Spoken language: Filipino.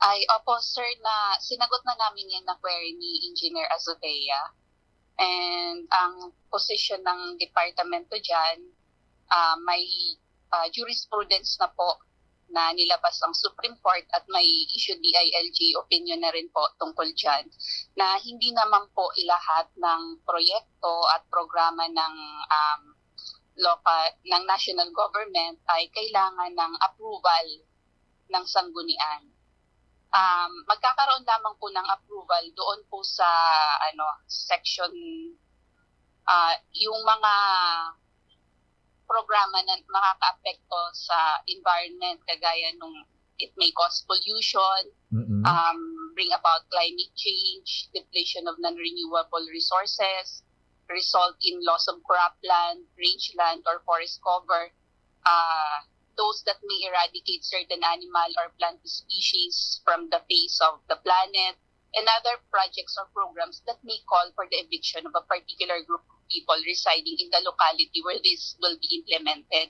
Ay, opo sir, na sinagot na namin yan na query ni Engineer Azovea. And ang posisyon ng departamento dyan, may jurisprudence na po na nilabas ang Supreme Court at may issue DILG opinion na rin po tungkol dyan na hindi naman po lahat ng proyekto at programa ng ng national government ay kailangan ng approval ng sanggunian. Magkakaroon lamang po ng approval doon po sa section yung mga programa na makakaapekto sa environment kagaya nung it may cause pollution, bring about climate change, depletion of non-renewable resources, result in loss of cropland, rangeland, or forest cover, those that may eradicate certain animal or plant species from the face of the planet, and other projects or programs that may call for the eviction of a particular group of people residing in the locality where this will be implemented.